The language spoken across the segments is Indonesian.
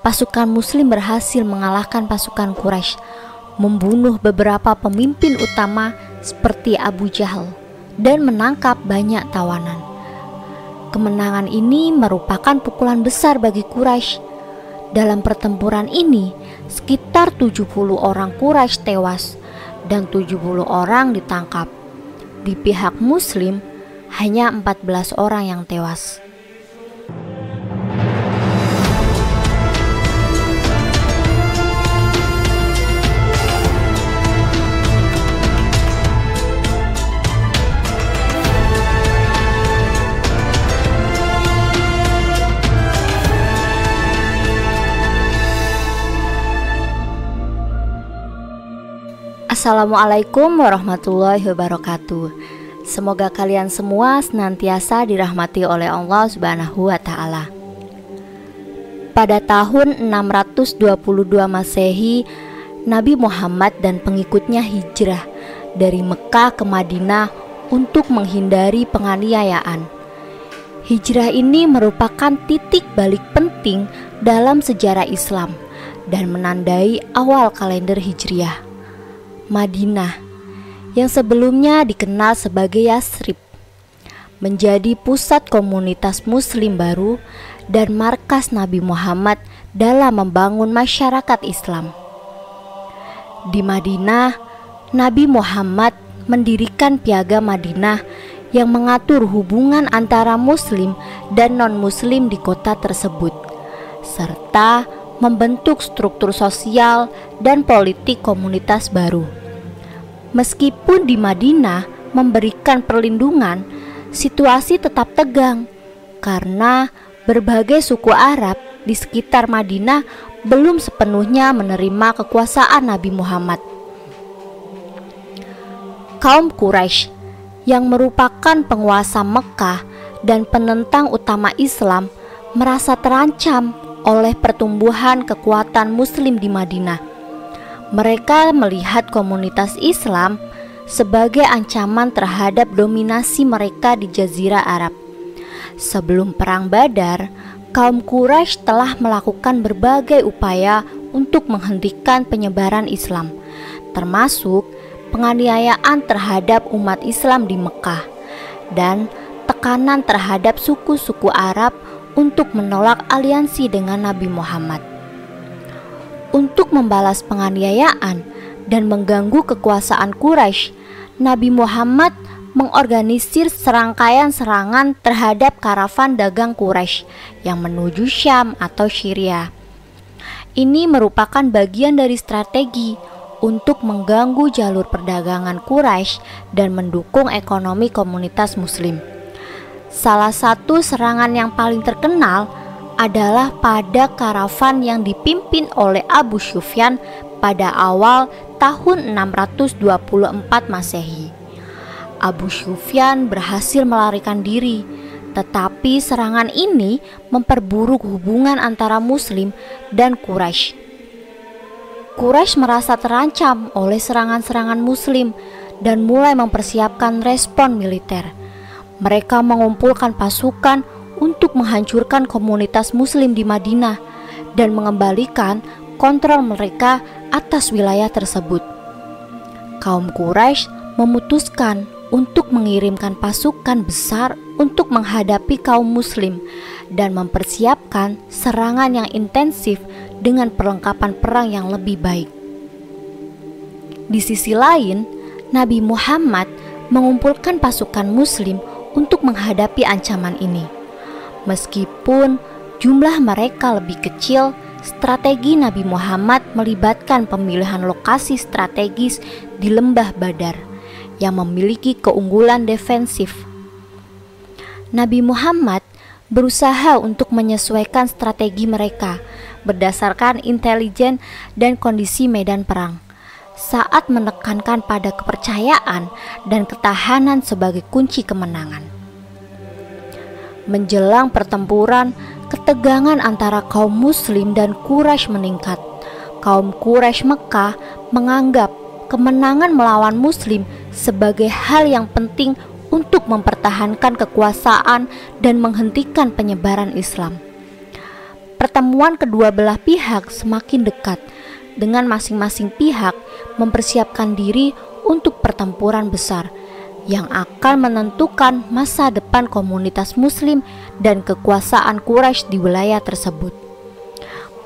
pasukan Muslim berhasil mengalahkan pasukan Quraisy, membunuh beberapa pemimpin utama seperti Abu Jahal, dan menangkap banyak tawanan. Kemenangan ini merupakan pukulan besar bagi Quraisy. Dalam pertempuran ini, sekitar 70 orang Quraisy tewas dan 70 orang ditangkap. Di pihak Muslim, hanya 14 orang yang tewas. Assalamualaikum warahmatullahi wabarakatuh. Semoga kalian semua senantiasa dirahmati oleh Allah Subhanahu wa Ta'ala. Pada tahun 622 Masehi, Nabi Muhammad dan pengikutnya hijrah dari Mekah ke Madinah untuk menghindari penganiayaan. Hijrah ini merupakan titik balik penting dalam sejarah Islam dan menandai awal kalender Hijriah. Madinah, yang sebelumnya dikenal sebagai Yasrib, menjadi pusat komunitas Muslim baru dan markas Nabi Muhammad dalam membangun masyarakat Islam. Di Madinah, Nabi Muhammad mendirikan Piagam Madinah yang mengatur hubungan antara Muslim dan non-Muslim di kota tersebut, serta membentuk struktur sosial dan politik komunitas baru. Meskipun di Madinah memberikan perlindungan, situasi tetap tegang karena berbagai suku Arab di sekitar Madinah belum sepenuhnya menerima kekuasaan Nabi Muhammad. Kaum Quraisy yang merupakan penguasa Mekah dan penentang utama Islam merasa terancam oleh pertumbuhan kekuatan Muslim di Madinah. Mereka melihat komunitas Islam sebagai ancaman terhadap dominasi mereka di Jazirah Arab. Sebelum Perang Badar, kaum Quraisy telah melakukan berbagai upaya untuk menghentikan penyebaran Islam, termasuk penganiayaan terhadap umat Islam di Mekah dan tekanan terhadap suku-suku Arab untuk menolak aliansi dengan Nabi Muhammad. Untuk membalas penganiayaan dan mengganggu kekuasaan Quraisy, Nabi Muhammad mengorganisir serangkaian serangan terhadap karavan dagang Quraisy yang menuju Syam atau Syria. Ini merupakan bagian dari strategi untuk mengganggu jalur perdagangan Quraisy dan mendukung ekonomi komunitas Muslim. Salah satu serangan yang paling terkenal adalah pada karavan yang dipimpin oleh Abu Sufyan pada awal tahun 624 Masehi. Abu Sufyan berhasil melarikan diri, tetapi serangan ini memperburuk hubungan antara Muslim dan Quraisy. Quraisy merasa terancam oleh serangan-serangan Muslim dan mulai mempersiapkan respon militer. Mereka mengumpulkan pasukan untuk menghancurkan komunitas Muslim di Madinah dan mengembalikan kontrol mereka atas wilayah tersebut. Kaum Quraisy memutuskan untuk mengirimkan pasukan besar untuk menghadapi kaum Muslim dan mempersiapkan serangan yang intensif dengan perlengkapan perang yang lebih baik. Di sisi lain, Nabi Muhammad mengumpulkan pasukan Muslim untuk menghadapi ancaman ini. Meskipun jumlah mereka lebih kecil, strategi Nabi Muhammad melibatkan pemilihan lokasi strategis di Lembah Badar yang memiliki keunggulan defensif. Nabi Muhammad berusaha untuk menyesuaikan strategi mereka berdasarkan intelijen dan kondisi medan perang, saat menekankan pada kepercayaan dan ketahanan sebagai kunci kemenangan. Menjelang pertempuran, ketegangan antara kaum Muslim dan Quraisy meningkat. Kaum Quraisy Mekah menganggap kemenangan melawan Muslim sebagai hal yang penting untuk mempertahankan kekuasaan dan menghentikan penyebaran Islam. pertemuan kedua belah pihak semakin dekat, dengan masing-masing pihak mempersiapkan diri untuk pertempuran besar yang akan menentukan masa depan komunitas Muslim dan kekuasaan Quraisy di wilayah tersebut.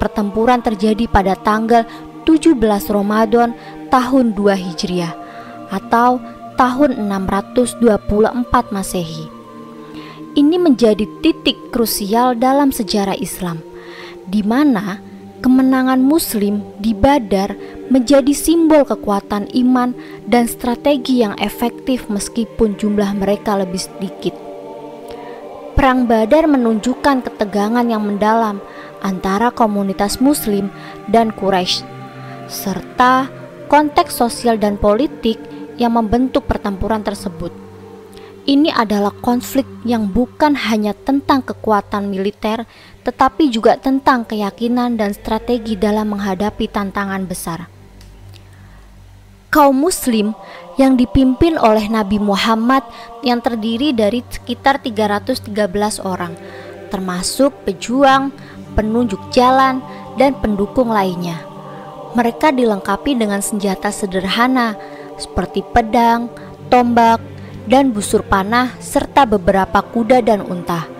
Pertempuran terjadi pada tanggal 17 Ramadan tahun 2 Hijriah atau tahun 624 Masehi. Ini menjadi titik krusial dalam sejarah Islam, di mana kemenangan Muslim di Badar menjadi simbol kekuatan iman dan strategi yang efektif meskipun jumlah mereka lebih sedikit. Perang Badar menunjukkan ketegangan yang mendalam antara komunitas Muslim dan Quraisy, serta konteks sosial dan politik yang membentuk pertempuran tersebut. Ini adalah konflik yang bukan hanya tentang kekuatan militer, tetapi juga tentang keyakinan dan strategi dalam menghadapi tantangan besar. Kaum Muslim yang dipimpin oleh Nabi Muhammad yang terdiri dari sekitar 313 orang, termasuk pejuang, penunjuk jalan, dan pendukung lainnya. Mereka dilengkapi dengan senjata sederhana seperti pedang, tombak, dan busur panah serta beberapa kuda dan unta.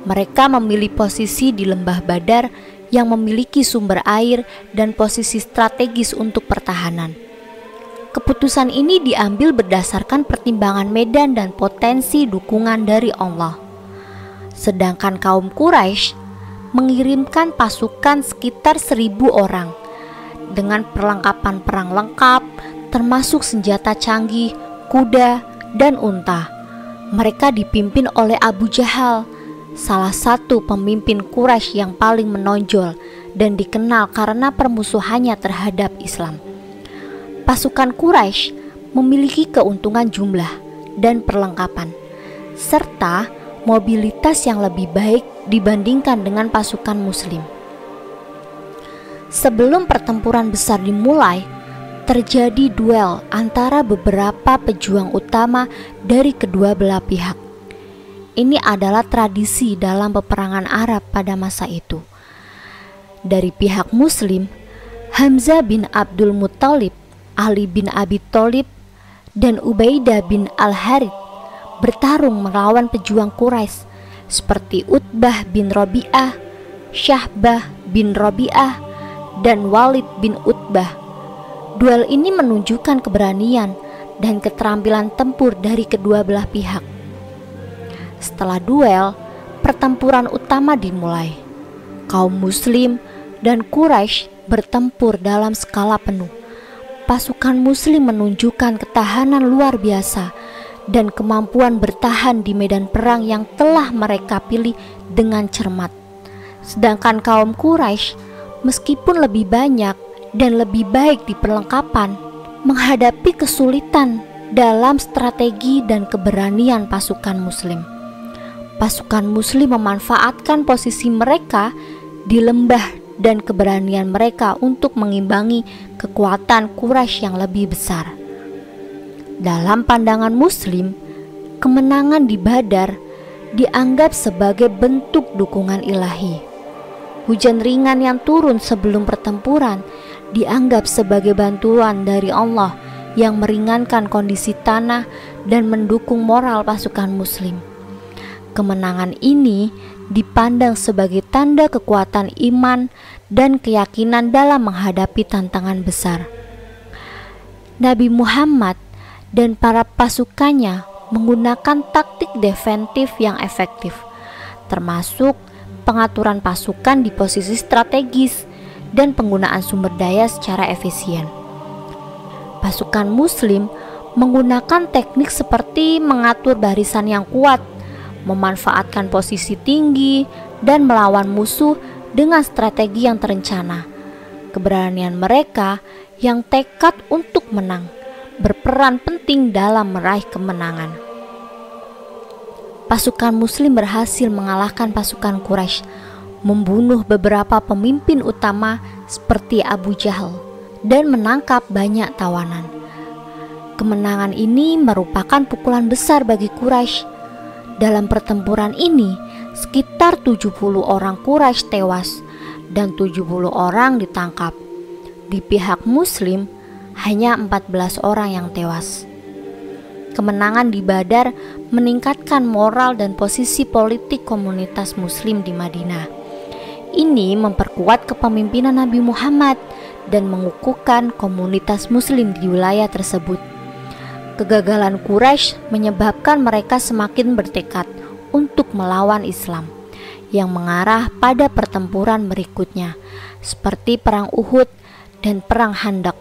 Mereka memilih posisi di lembah Badar yang memiliki sumber air dan posisi strategis untuk pertahanan. Keputusan ini diambil berdasarkan pertimbangan medan dan potensi dukungan dari Allah. Sedangkan kaum Quraisy mengirimkan pasukan sekitar 1.000 orang dengan perlengkapan perang lengkap, termasuk senjata canggih, kuda, dan unta. Mereka dipimpin oleh Abu Jahal, salah satu pemimpin Quraisy yang paling menonjol dan dikenal karena permusuhannya terhadap Islam. Pasukan Quraisy memiliki keuntungan jumlah dan perlengkapan, serta mobilitas yang lebih baik dibandingkan dengan pasukan Muslim. Sebelum pertempuran besar dimulai, terjadi duel antara beberapa pejuang utama dari kedua belah pihak. Ini adalah tradisi dalam peperangan Arab pada masa itu. Dari pihak Muslim, Hamzah bin Abdul Muthalib, Ali bin Abi Thalib, dan Ubaidah bin Al-Harith bertarung melawan pejuang Quraisy seperti Utbah bin Rabi'ah, Syahbah bin Rabi'ah, dan Walid bin Utbah. Duel ini menunjukkan keberanian dan keterampilan tempur dari kedua belah pihak. Setelah duel, pertempuran utama dimulai. Kaum Muslim dan Quraisy bertempur dalam skala penuh. Pasukan Muslim menunjukkan ketahanan luar biasa dan kemampuan bertahan di medan perang yang telah mereka pilih dengan cermat. Sedangkan kaum Quraisy, meskipun lebih banyak dan lebih baik di perlengkapan, menghadapi kesulitan dalam strategi dan keberanian pasukan Muslim. Pasukan Muslim memanfaatkan posisi mereka di lembah dan keberanian mereka untuk mengimbangi kekuatan Quraisy yang lebih besar. Dalam pandangan Muslim, kemenangan di Badar dianggap sebagai bentuk dukungan ilahi. Hujan ringan yang turun sebelum pertempuran dianggap sebagai bantuan dari Allah yang meringankan kondisi tanah dan mendukung moral pasukan Muslim. Kemenangan ini dipandang sebagai tanda kekuatan iman dan keyakinan dalam menghadapi tantangan besar. Nabi Muhammad dan para pasukannya menggunakan taktik defensif yang efektif, termasuk pengaturan pasukan di posisi strategis dan penggunaan sumber daya secara efisien. Pasukan Muslim menggunakan teknik seperti mengatur barisan yang kuat, memanfaatkan posisi tinggi, dan melawan musuh dengan strategi yang terencana. Keberanian mereka yang tekad untuk menang berperan penting dalam meraih kemenangan. Pasukan Muslim berhasil mengalahkan pasukan Quraisy, membunuh beberapa pemimpin utama seperti Abu Jahal, dan menangkap banyak tawanan. Kemenangan ini merupakan pukulan besar bagi Quraisy. Dalam pertempuran ini, sekitar 70 orang Quraisy tewas, dan 70 orang ditangkap. Di pihak Muslim, hanya 14 orang yang tewas. Kemenangan di Badar meningkatkan moral dan posisi politik komunitas Muslim di Madinah. Ini memperkuat kepemimpinan Nabi Muhammad dan mengukuhkan komunitas Muslim di wilayah tersebut. Kegagalan Quraisy menyebabkan mereka semakin bertekad untuk melawan Islam, yang mengarah pada pertempuran berikutnya, seperti Perang Uhud dan Perang Khandaq.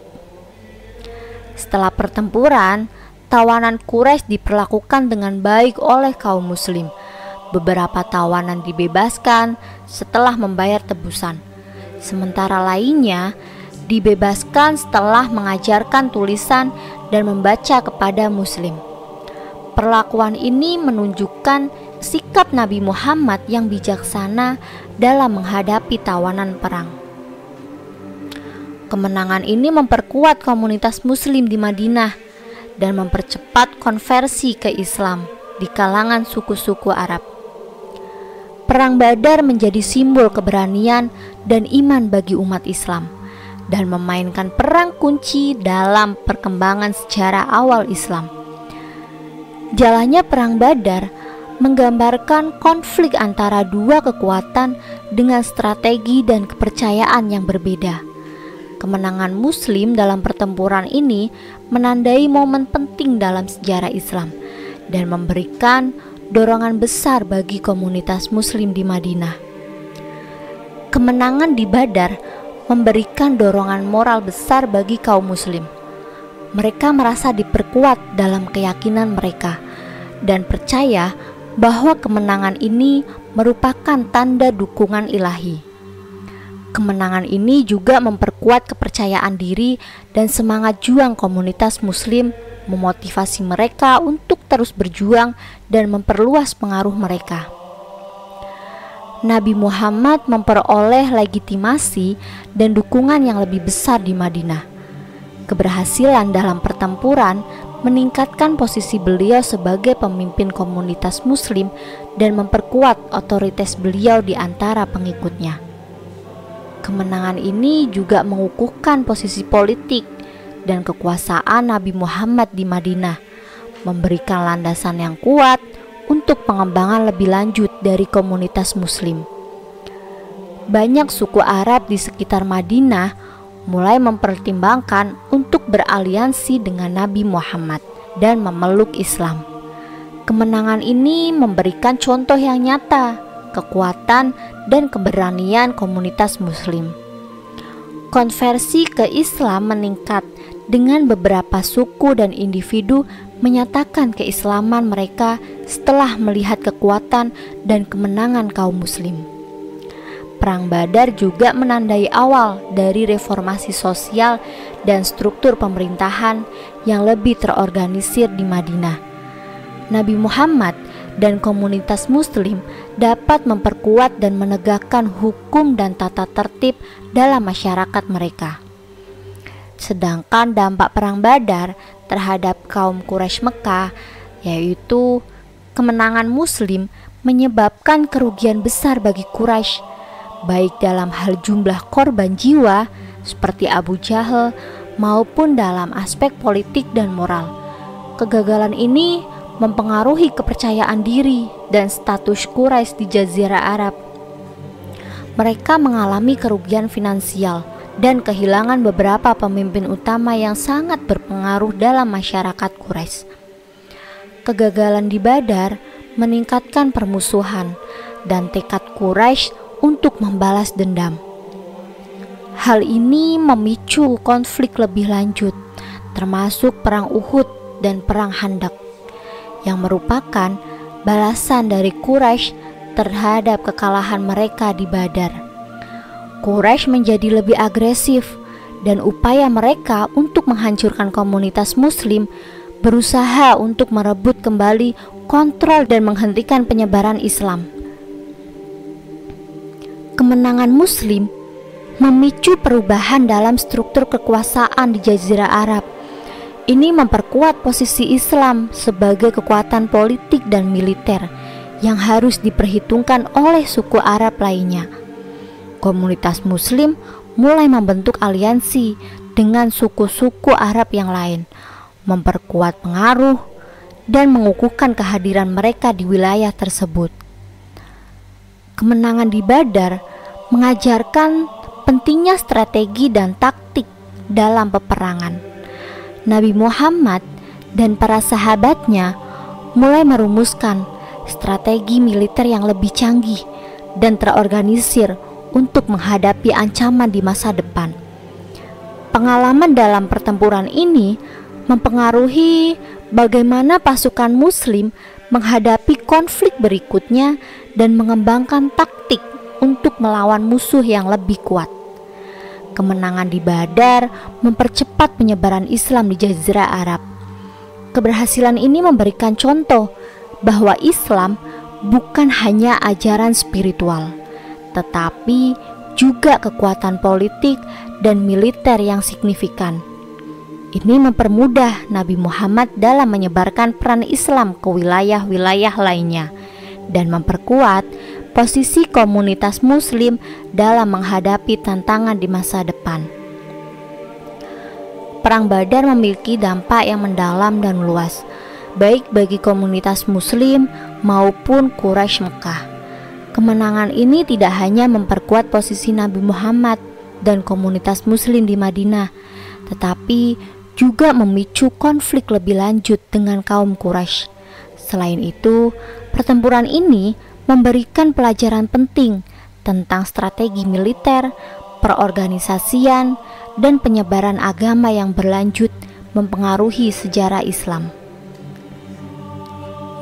Setelah pertempuran, tawanan Quraisy diperlakukan dengan baik oleh kaum Muslim. Beberapa tawanan dibebaskan setelah membayar tebusan, sementara lainnya dibebaskan setelah mengajarkan tulisan dan membaca kepada Muslim. Perlakuan ini menunjukkan sikap Nabi Muhammad yang bijaksana dalam menghadapi tawanan perang. Kemenangan ini memperkuat komunitas Muslim di Madinah dan mempercepat konversi ke Islam di kalangan suku-suku Arab. Perang Badar menjadi simbol keberanian dan iman bagi umat Islam dan memainkan peran kunci dalam perkembangan sejarah awal Islam. Jalannya Perang Badar menggambarkan konflik antara dua kekuatan dengan strategi dan kepercayaan yang berbeda. Kemenangan Muslim dalam pertempuran ini menandai momen penting dalam sejarah Islam dan memberikan dorongan besar bagi komunitas Muslim di Madinah. Kemenangan di Badar memberikan dorongan moral besar bagi kaum Muslim. Mereka merasa diperkuat dalam keyakinan mereka dan percaya bahwa kemenangan ini merupakan tanda dukungan ilahi. Kemenangan ini juga memperkuat kepercayaan diri dan semangat juang komunitas Muslim, memotivasi mereka untuk terus berjuang dan memperluas pengaruh mereka. Nabi Muhammad memperoleh legitimasi dan dukungan yang lebih besar di Madinah. Keberhasilan dalam pertempuran meningkatkan posisi beliau sebagai pemimpin komunitas Muslim dan memperkuat otoritas beliau di antara pengikutnya. Kemenangan ini juga mengukuhkan posisi politik dan kekuasaan Nabi Muhammad di Madinah, memberikan landasan yang kuat untuk pengembangan lebih lanjut dari komunitas Muslim. Banyak suku Arab di sekitar Madinah mulai mempertimbangkan untuk beraliansi dengan Nabi Muhammad dan memeluk Islam. Kemenangan ini memberikan contoh yang nyata kekuatan dan keberanian komunitas Muslim. Konversi ke Islam meningkat dengan beberapa suku dan individu menyatakan keislaman mereka setelah melihat kekuatan dan kemenangan kaum Muslim. Perang Badar juga menandai awal dari reformasi sosial dan struktur pemerintahan yang lebih terorganisir di Madinah. Nabi Muhammad dan komunitas Muslim dapat memperkuat dan menegakkan hukum dan tata tertib dalam masyarakat mereka. Sedangkan dampak Perang Badar terhadap kaum Quraisy Mekah, yaitu kemenangan Muslim, menyebabkan kerugian besar bagi Quraisy, baik dalam hal jumlah korban jiwa seperti Abu Jahal maupun dalam aspek politik dan moral. Kegagalan ini mempengaruhi kepercayaan diri dan status Quraisy di Jazirah Arab. Mereka mengalami kerugian finansial dan kehilangan beberapa pemimpin utama yang sangat berpengaruh dalam masyarakat Quraisy. Kegagalan di Badar meningkatkan permusuhan dan tekad Quraisy untuk membalas dendam. Hal ini memicu konflik lebih lanjut, termasuk Perang Uhud dan Perang Khandaq, yang merupakan balasan dari Quraisy terhadap kekalahan mereka di Badar. Quraisy menjadi lebih agresif dan upaya mereka untuk menghancurkan komunitas Muslim berusaha untuk merebut kembali kontrol dan menghentikan penyebaran Islam. Kemenangan Muslim memicu perubahan dalam struktur kekuasaan di Jazirah Arab. Ini memperkuat posisi Islam sebagai kekuatan politik dan militer yang harus diperhitungkan oleh suku Arab lainnya. Komunitas Muslim mulai membentuk aliansi dengan suku-suku Arab yang lain, memperkuat pengaruh dan mengukuhkan kehadiran mereka di wilayah tersebut. Kemenangan di Badar mengajarkan pentingnya strategi dan taktik dalam peperangan. Nabi Muhammad dan para sahabatnya mulai merumuskan strategi militer yang lebih canggih dan terorganisir untuk menghadapi ancaman di masa depan. Pengalaman dalam pertempuran ini mempengaruhi bagaimana pasukan Muslim menghadapi konflik berikutnya dan mengembangkan taktik untuk melawan musuh yang lebih kuat. Kemenangan di Badar mempercepat penyebaran Islam di Jazirah Arab. Keberhasilan ini memberikan contoh bahwa Islam bukan hanya ajaran spiritual, tetapi juga kekuatan politik dan militer yang signifikan. Ini mempermudah Nabi Muhammad dalam menyebarkan peran Islam ke wilayah-wilayah lainnya dan memperkuat posisi komunitas Muslim dalam menghadapi tantangan di masa depan. Perang Badar memiliki dampak yang mendalam dan luas, baik bagi komunitas Muslim maupun Quraisy Mekah. Kemenangan ini tidak hanya memperkuat posisi Nabi Muhammad dan komunitas Muslim di Madinah, tetapi juga memicu konflik lebih lanjut dengan kaum Quraisy. Selain itu, pertempuran ini memberikan pelajaran penting tentang strategi militer, perorganisasian, dan penyebaran agama yang berlanjut mempengaruhi sejarah Islam.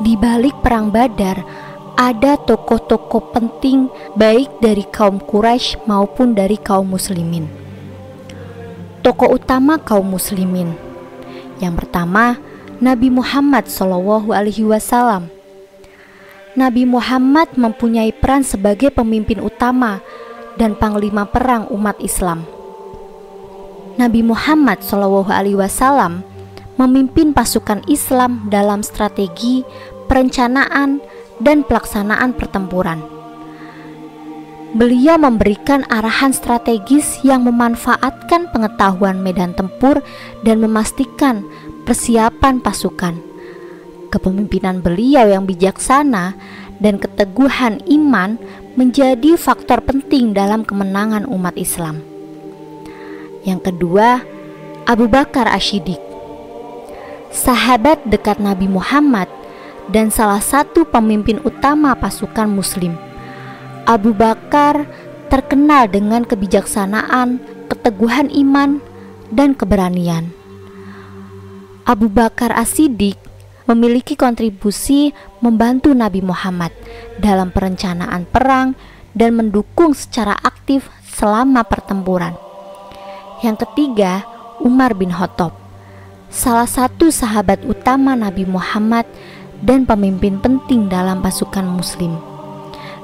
Di balik perang Badar, ada tokoh-tokoh penting baik dari kaum Quraisy maupun dari kaum muslimin. Tokoh utama kaum muslimin. Yang pertama, Nabi Muhammad SAW. Nabi Muhammad mempunyai peran sebagai pemimpin utama dan panglima perang umat Islam. Nabi Muhammad SAW memimpin pasukan Islam dalam strategi, perencanaan, dan pelaksanaan pertempuran. Beliau memberikan arahan strategis yang memanfaatkan pengetahuan medan tempur dan memastikan persiapan pasukan. Kepemimpinan beliau yang bijaksana dan keteguhan iman menjadi faktor penting dalam kemenangan umat Islam. Yang kedua, Abu Bakar As-Siddiq, sahabat dekat Nabi Muhammad dan salah satu pemimpin utama pasukan Muslim. Abu Bakar terkenal dengan kebijaksanaan, keteguhan iman, dan keberanian. Abu Bakar As-Siddiq memiliki kontribusi membantu Nabi Muhammad dalam perencanaan perang dan mendukung secara aktif selama pertempuran. Yang ketiga, Umar bin Khattab, salah satu sahabat utama Nabi Muhammad dan pemimpin penting dalam pasukan Muslim.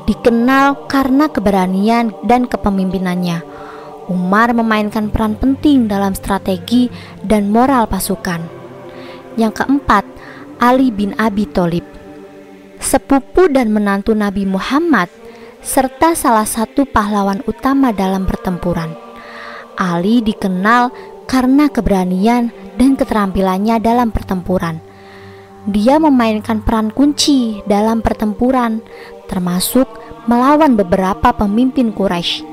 Dikenal karena keberanian dan kepemimpinannya, Umar memainkan peran penting dalam strategi dan moral pasukan. Yang keempat, Ali bin Abi Thalib, sepupu dan menantu Nabi Muhammad serta salah satu pahlawan utama dalam pertempuran. Ali dikenal karena keberanian dan keterampilannya dalam pertempuran. Dia memainkan peran kunci dalam pertempuran, termasuk melawan beberapa pemimpin Quraisy.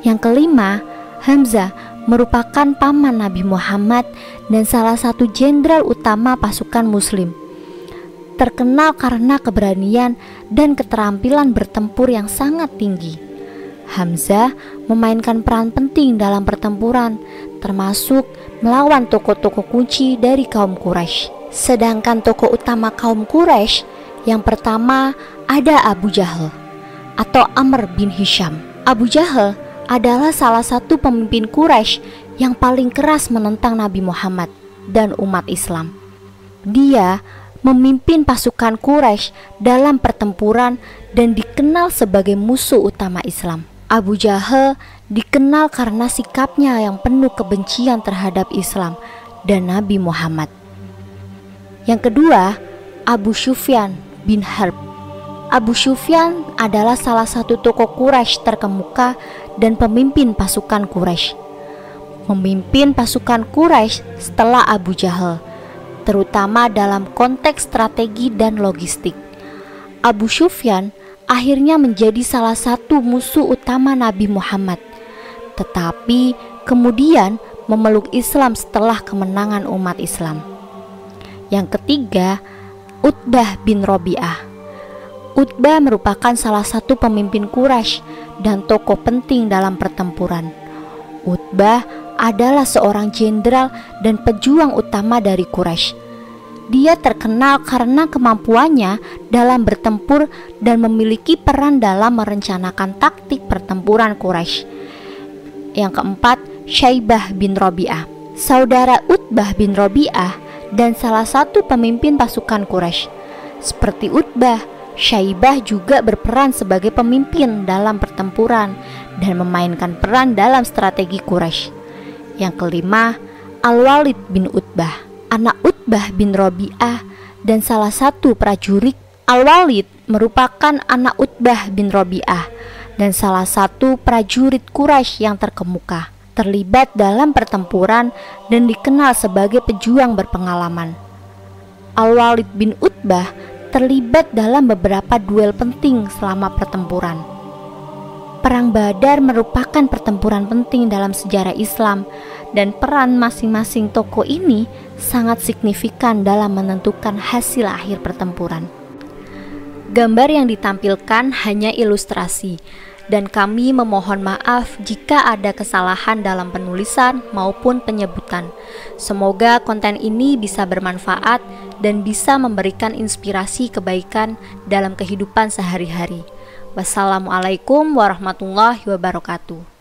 Yang kelima, Hamzah merupakan paman Nabi Muhammad dan salah satu jenderal utama pasukan Muslim. Terkenal karena keberanian dan keterampilan bertempur yang sangat tinggi. Hamzah memainkan peran penting dalam pertempuran, termasuk melawan tokoh-tokoh kunci dari kaum Quraisy. Sedangkan tokoh utama kaum Quraisy yang pertama ada Abu Jahal atau Amr bin Hisham. Abu Jahal adalah salah satu pemimpin Quraisy yang paling keras menentang Nabi Muhammad dan umat Islam. Dia memimpin pasukan Quraisy dalam pertempuran dan dikenal sebagai musuh utama Islam. Abu Jahal dikenal karena sikapnya yang penuh kebencian terhadap Islam dan Nabi Muhammad. Yang kedua, Abu Sufyan bin Harb, Abu Sufyan adalah salah satu tokoh Quraisy terkemuka dan pemimpin pasukan Quraisy. Memimpin pasukan Quraisy setelah Abu Jahal, terutama dalam konteks strategi dan logistik. Abu Sufyan akhirnya menjadi salah satu musuh utama Nabi Muhammad, tetapi kemudian memeluk Islam setelah kemenangan umat Islam. Yang ketiga, Utbah bin Rabi'ah. Utbah merupakan salah satu pemimpin Quraisy dan tokoh penting dalam pertempuran. Utbah adalah seorang jenderal dan pejuang utama dari Quraisy. Dia terkenal karena kemampuannya dalam bertempur dan memiliki peran dalam merencanakan taktik pertempuran Quraisy. Yang keempat, Syaibah bin Rabi'ah. Saudara Utbah bin Rabi'ah dan salah satu pemimpin pasukan Quraisy. Seperti Utbah, Syaibah juga berperan sebagai pemimpin dalam pertempuran dan memainkan peran dalam strategi Quraisy. Yang kelima, Al-Walid bin Utbah, anak Utbah bin Rabi'ah dan salah satu prajurit. Al-Walid merupakan anak Utbah bin Rabi'ah dan salah satu prajurit Quraisy yang terkemuka, terlibat dalam pertempuran dan dikenal sebagai pejuang berpengalaman. Al-Walid bin Utbah terlibat dalam beberapa duel penting selama pertempuran. Perang Badar merupakan pertempuran penting dalam sejarah Islam dan peran masing-masing tokoh ini sangat signifikan dalam menentukan hasil akhir pertempuran. Gambar yang ditampilkan hanya ilustrasi dan kami memohon maaf jika ada kesalahan dalam penulisan maupun penyebutan. Semoga konten ini bisa bermanfaat dan bisa memberikan inspirasi kebaikan dalam kehidupan sehari-hari. Wassalamualaikum warahmatullahi wabarakatuh.